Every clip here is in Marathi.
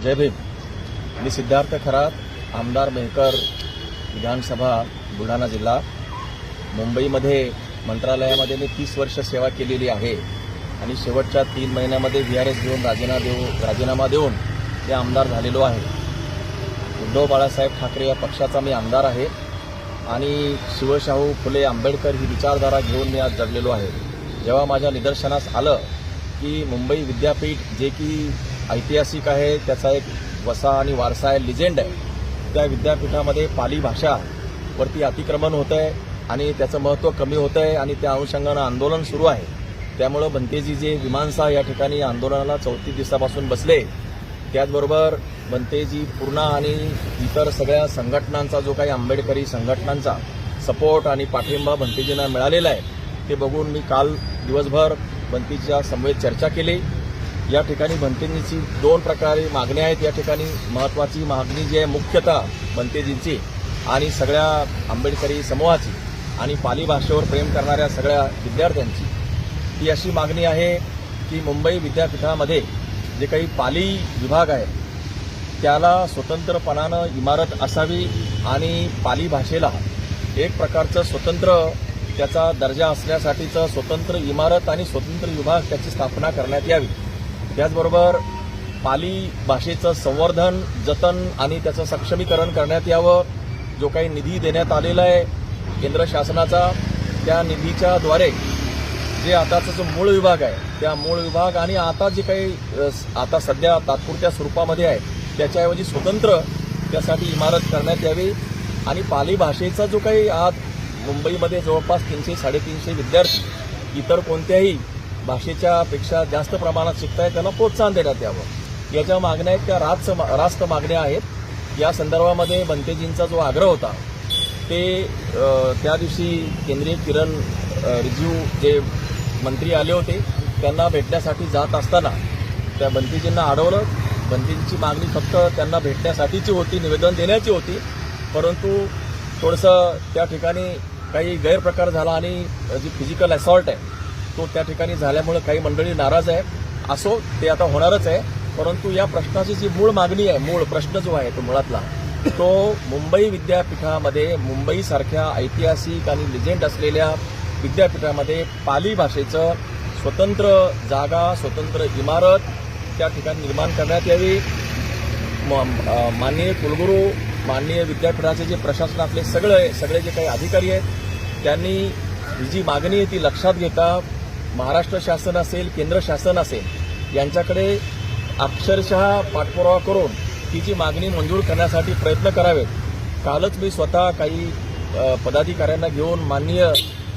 जय भीम। मी सिद्धार्थ खरात, आमदार मेहकर विधानसभा बुलढाणा जिल्हा। मुंबईमध्ये मंत्रालयामध्ये मी 30 वर्ष सेवा केलेली आहे आणि शेवटच्या 3 महिन्यामध्ये VRS घेऊन राजीनामा देऊन ते आमदार झालेलो आहे। उद्धव बाळासाहेब ठाकरे या पक्षाचा मी आमदार आहे आणि शिवशाहू फुले आंबेडकर ही विचारधारा घेऊन मी आज जगलेलो आहे। जेव्हा माझ्या निदर्शनास आलं की मुंबई विद्यापीठ जे की ऐतिहासिक आहे, त्याचा एक वसा आणि वारसा आहे, लिजेंड आहे, त्या विद्यापीठामध्ये पाली भाषावरती अतिक्रमण होतं आहे आणि त्याचं महत्त्व कमी होतं आहे आणि त्या अनुषंगानं आंदोलन सुरू आहे। त्यामुळं बनतेजी जे विमानसा या ठिकाणी आंदोलनाला 34 दिवसापासून बसले, त्याचबरोबर बनतेजी पूर्णा आणि इतर सगळ्या संघटनांचा जो काही आंबेडकरी संघटनांचा सपोर्ट आणि पाठिंबा बनतेजींना मिळालेला आहे, ते बघून मी काल दिवसभर बनतेजीच्या समवेत चर्चा केली। या ठिकाणी बनतेजींची 2 प्रकारे मागण्या आहेत। या ठिकाणी महत्त्वाची मागणी जी आहे मुख्यतः बनतेजींची आणि सगळ्या आंबेडकरी समूहाची आणि पाली भाषेवर प्रेम करणाऱ्या सगळ्या विद्यार्थ्यांची ही अशी मागणी आहे की मुंबई विद्यापीठामध्ये जे काही पाली विभाग आहे त्याला स्वतंत्रपणानं इमारत असावी आणि पाली भाषेला एक प्रकारचं स्वतंत्र त्याचा दर्जा असण्यासाठीचं स्वतंत्र इमारत आणि स्वतंत्र विभाग त्याची स्थापना करण्यात यावी। त्याचबरोबर पाली भाषेचं संवर्धन, जतन आणि त्याचं सक्षमीकरण करण्यात यावं। जो काही निधी देण्यात आलेला आहे केंद्र शासनाचा, त्या निधीच्या द्वारे जे आताचा जो मूळ विभाग आहे त्या मूळ विभाग आणि आता जे काही आता सध्या तात्पुरत्या स्वरूपामध्ये आहे त्याच्याऐवजी स्वतंत्र त्यासाठी इमारत करण्यात यावी। आणि पाली भाषेचा जो काही आज मुंबईमध्ये जवळपास 300-350 विद्यार्थी इतर कोणत्याही भाषेच्या पेक्षा जास्त प्रमाणात शिकतायत, त्यांना प्रोत्साहन देण्यात यावं। याच्या मागण्या आहेत त्या रास्त मागण्या आहेत। या संदर्भामध्ये बनतेजींचा जो आग्रह होता ते त्या दिवशी केंद्रीय किरण रिजिजू जे मंत्री आले होते त्यांना भेटण्यासाठी जात असताना त्या बनतेजींना अडवलं। बनतेजींची मागणी फक्त त्यांना भेटण्यासाठीची होती, निवेदन देण्याची होती, परंतु थोडंसं त्या ठिकाणी काही गैरप्रकार झाला आणि जी फिजिकल असॉल्ट आहे तो त्या ठिकाणी झाल्यामुळे काही मंडळी नाराज आहे। असो, ते आता होणारच आहे, परंतु या प्रश्नाची जी मूळ मागणी आहे, मूळ प्रश्न जो आहे तो मुळातला, तो मुंबई विद्यापीठामध्ये मुंबईसारख्या ऐतिहासिक आणि लिजेंड असलेल्या विद्यापीठामध्ये पाली भाषेचं स्वतंत्र जागा, स्वतंत्र इमारत त्या ठिकाणी निर्माण करण्यात यावी। माननीय कुलगुरू, माननीय विद्यापीठाचे जे प्रशासनातले सगळे जे काही अधिकारी आहेत त्यांनी ही जी मागणी आहे ती लक्षात घेता महाराष्ट्र शासन असेल, केंद्र शासन असेल, यांच्याकडे अक्षरशः पाठपुरावा करून ती जी मागणी मंजूर करण्यासाठी प्रयत्न करावेत। कालच मी स्वतः काही पदाधिकाऱ्यांना घेऊन माननीय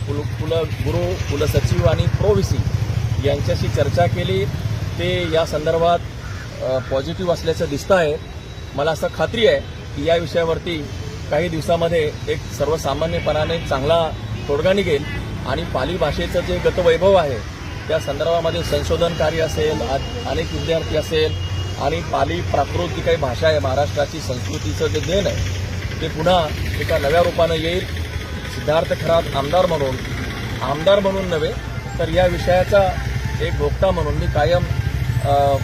कुलगुरू, कुलसचिव आणि प्रो-VC यांच्याशी चर्चा केली। ते या संदर्भात पॉझिटिव्ह असल्याचं दिसतं आहे। मला असं खात्री आहे की या विषयावरती काही दिवसामध्ये एक सर्वसामान्यपणाने चांगला तोडगा निघेल आणि पाली भाषेचं जे गतवैभव आहे त्या संदर्भामध्ये संशोधन कार्य असेल, अनेक विद्यार्थी असेल आणि पाली प्राकृत जी काही भाषा आहे, महाराष्ट्राची संस्कृतीचं जे देण आहे ते पुन्हा एका नव्या रूपानं येईल। सिद्धार्थ खरात आमदार म्हणून नव्हे तर या विषयाचा एक वक्ता म्हणून मी कायम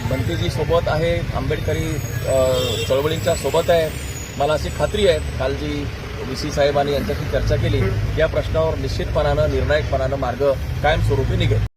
बनतेजी सोबत आहे, आंबेडकरी चळवळींच्या सोबत आहे। मला अशी खात्री आहे, काल जी VC साहेबांनी यांच्याशी चर्चा केली या प्रश्नावर निश्चितपणानं निर्णायकपणानं मार्ग कायमस्वरूपी निघेल।